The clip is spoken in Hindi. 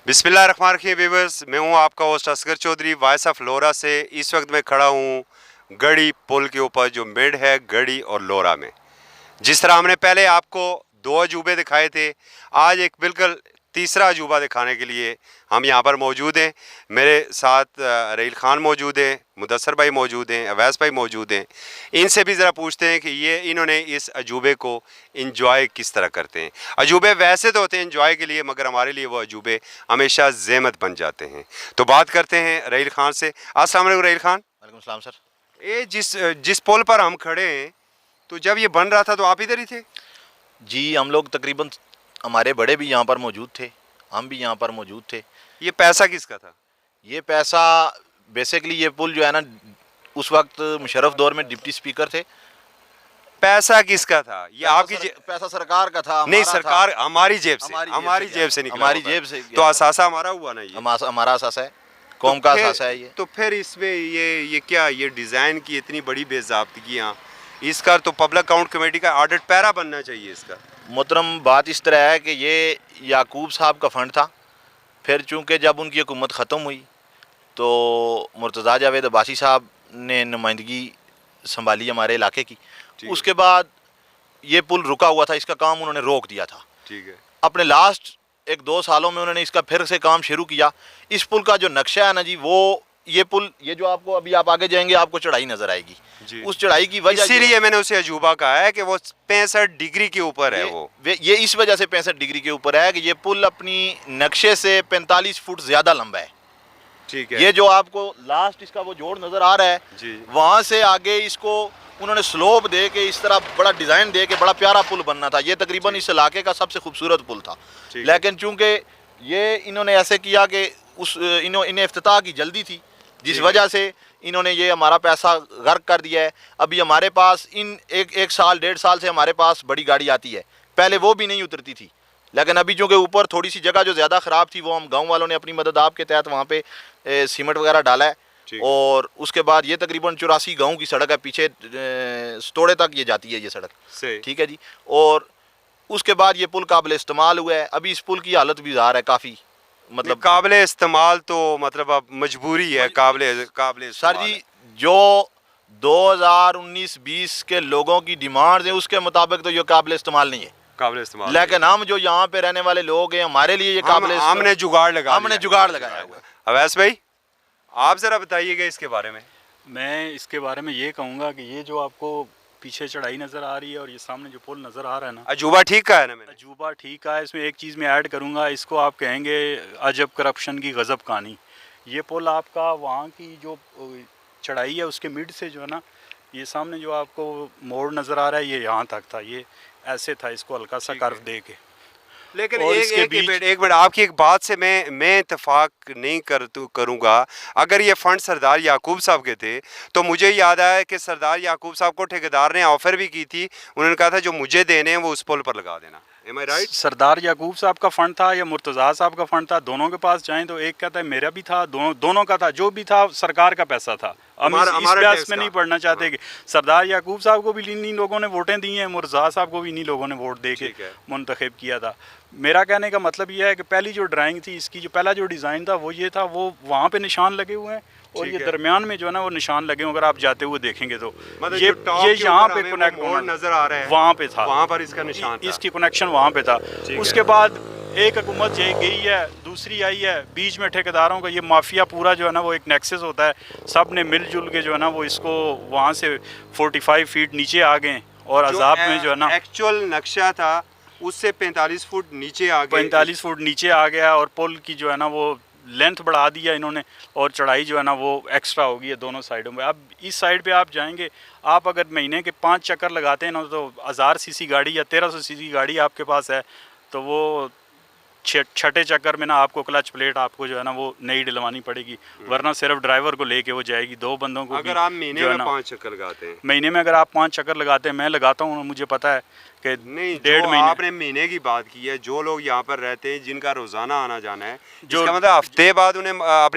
बिस्मिल्लाहिर्रहमानिर्रहीम व्यूअर्स, मैं हूं आपका host Asghar Chaudhary voice of Laura से। इस वक्त मैं खड़ा हूं गढ़ी पुल के ऊपर जो मिड है गढ़ी और लौरा में। जिस तरह हमने पहले आपको दो अजूबे दिखाए थे, आज एक बिल्कुल तीसरा अजूबा दिखाने के लिए हम यहाँ पर मौजूद हैं। मेरे साथ रहील खान मौजूद हैं, मुदस्सर भाई मौजूद हैं, अवैस भाई मौजूद हैं। इनसे भी ज़रा पूछते हैं कि इन्होंने इस अजूबे को इंजॉय किस तरह करते हैं। अजूबे वैसे तो होते हैं इंजॉय के लिए, मगर हमारे लिए वो अजूबे हमेशा ज़हमत बन जाते हैं। तो बात करते हैं रहील खान से। अस्सलाम वालेकुम रहील खान। वालेकुम सलाम सर। ये जिस पुल पर हम खड़े हैं, तो जब ये बन रहा था तो आप इधर ही थे? जी, हम लोग तकरीबन, हमारे बड़े भी यहाँ पर मौजूद थे, हम भी यहाँ पर मौजूद थे। ये पैसा किसका था? ये पैसा बेसिकली ये पुल जो है ना, उस वक्त मुशर्रफ दौर में डिप्टी स्पीकर थे। पैसा किसका था? ये आपकी पैसा सरकार का था? नहीं, सरकार हमारी जेब से, हमारी जेब से निकला। हमारी जेब से। तो असासा हमारा हुआ ना, ये हमारा असासा है, कौम का असासा है ये। तो फिर इसमें ये क्या, ये डिज़ाइन की इतनी बड़ी बेज़ाब्तगी, यहाँ इसका तो पब्लिक अकाउंट कमेटी का ऑडिट पैरा बनना चाहिए इसका। मोहतरम, बात इस तरह है कि ये याकूब साहब का फंड था। फिर चूँकि जब उनकी हुकूमत ख़त्म हुई तो मुर्तज़ा जावेद अब्बासी साहब ने नुमाइंदगी संभाली हमारे इलाके की। उसके बाद ये पुल रुका हुआ था, इसका काम उन्होंने रोक दिया था। ठीक है। अपने लास्ट 1-2 सालों में उन्होंने इसका फिर से काम शुरू किया। इस पुल का जो नक्शा है ना जी, वो ये पुल, ये जो आपको अभी आप आगे जाएंगे आपको चढ़ाई नज़र आएगी। उस चढ़ाई की वजह, इसीलिए मैंने उसे अजूबा कहा है कि वो 65 डिग्री के ऊपर है। ये इस वजह से 65 डिग्री के ऊपर है कि ये पुल अपनी नक्शे से 45 फुट ज़्यादा लंबा है। ठीक है। ये जो आपको लास्ट इसका वो जोड़ नज़र आ रहा है जी, वहाँ से आगे इसको उन्होंने स्लोप दे के इस तरह बड़ा डिज़ाइन दे के बड़ा प्यारा पुल बनना था। ये तकरीबन इस इलाके का सबसे खूबसूरत पुल था। लेकिन चूँकि ये इन्होंने ऐसे किया कि इन्हें इफ्तिताह की जल्दी थी, जिस वजह से इन्होंने ये हमारा पैसा गर्क कर दिया है। अभी हमारे पास एक साल 1.5 साल से हमारे पास बड़ी गाड़ी आती है, पहले वो भी नहीं उतरती थी। लेकिन अभी चूँकि ऊपर थोड़ी सी जगह जो ज़्यादा ख़राब थी, वो हम गांव वालों ने अपनी मदद आपके तहत वहाँ पे सीमेंट वगैरह डाला है। और उसके बाद ये तकरीबन 84 गाँव की सड़क है, पीछे सतोड़े तक ये जाती है ये सड़क। ठीक है जी। और उसके बाद ये पुल काबिल इस्तेमाल हुआ है। अभी इस पुल की हालत भी ज़ाहिर है काफ़ी, मतलब काबिले इस्तेमाल तो मतलब अब मजबूरी है। काबिले सर जी, जो 2019-20 के लोगों की डिमांड है उसके मुताबिक तो ये काबिल इस्तेमाल नहीं है। काबिल इस्तेमाल, लेकिन हम जो यहाँ पे रहने वाले लोग हैं, हमारे लिए ये काबिल, हमने जुगाड़ लगाया हुआ है। अवैस भाई, आप ज़रा बताइएगा इसके बारे में। मैं इसके बारे में ये कहूँगा कि ये जो आपको पीछे चढ़ाई नज़र आ रही है और ये सामने जो पुल नज़र आ रहा है ना, अजूबा ठीक का है ना? मैंने अजूबा ठीक का है। इसमें एक चीज़ मैं ऐड करूँगा, इसको आप कहेंगे अजब करप्शन की गज़ब कहानी। ये पुल आपका वहाँ की जो चढ़ाई है उसके मिड से जो है ना, ये सामने जो आपको मोड़ नज़र आ रहा है, ये यहाँ तक था, ये ऐसे था, इसको हल्का सा कर्व दे के। लेकिन एक मिनट आपकी एक बात से मैं इत्तेफाक नहीं करूँगा। अगर ये फ़ंड सरदार याकूब साहब के थे तो मुझे याद आया कि सरदार याकूब साहब को ठेकेदार ने ऑफ़र भी की थी। उन्होंने कहा था जो मुझे देने हैं वो उस पुल पर लगा देना। Am I right? सरदार याकूब साहब का फ़ंड था या मुर्तज़ा साहब का फ़ंड था, दोनों के पास जाएं तो एक कहता है मेरा भी था, दोनों का था, जो भी था सरकार का पैसा था। हम इस बहस में नहीं पढ़ना चाहते कि सरदार याकूब साहब को भी इन्हीं लोगों ने वोटें दी हैं, मुर्तज़ा साहब को भी इन्हीं लोगों ने वोट दे के मुंतखब किया था। मेरा कहने का मतलब यह है कि पहली जो ड्राइंग थी इसकी, जो पहला जो डिज़ाइन था वो ये था, वो वहाँ पे निशान लगे हुए हैं और ये दरमियान में जो है ना वो निशान लगे हुए। अगर आप जाते हुए देखेंगे तो ये यहाँ पे कनेक्ट नज़र आ रहा है, वहाँ पे था, वहाँ पर इसका निशान था, इसकी कनेक्शन वहाँ पे था। उसके बाद एक हुकूमत गई है, दूसरी आई है, बीच में ठेकेदारों का ये माफिया पूरा जो है ना वो एक नेक्सस होता है। सब ने मिलजुल के जो है ना वो इसको वहाँ से 45 फीट नीचे आ गए और अजाब में जो है ना एक्चुअल नक्शा था उससे 45 फुट नीचे आ गए, 45 फुट नीचे आ गया और पुल की जो है ना वो लेंथ बढ़ा दिया इन्होंने और चढ़ाई जो है ना वो एक्स्ट्रा हो गई है दोनों साइडों में। अब इस साइड पे आप जाएंगे, आप अगर महीने के 5 चक्कर लगाते हैं ना तो 1000 सीसी गाड़ी या 1300 सीसी गाड़ी आपके पास है तो वो छठे चक्कर में ना आपको क्लच प्लेट आपको जो है ना वो नई डलवानी पड़ेगी, वरना सिर्फ ड्राइवर को लेके वो जाएगी। 2 बंदों को अगर आप महीने में 5 चक्कर लगाते हैं, महीने में अगर आप 5 चक्कर लगाते हैं, मैं लगाता हूँ, मुझे पता है कि नहीं, 1.5 महीने। आपने महीने की बात की है, जो लोग यहाँ पर रहते हैं जिनका रोज़ाना आना जाना है, जिसका मतलब हफ्ते बाद उन्हें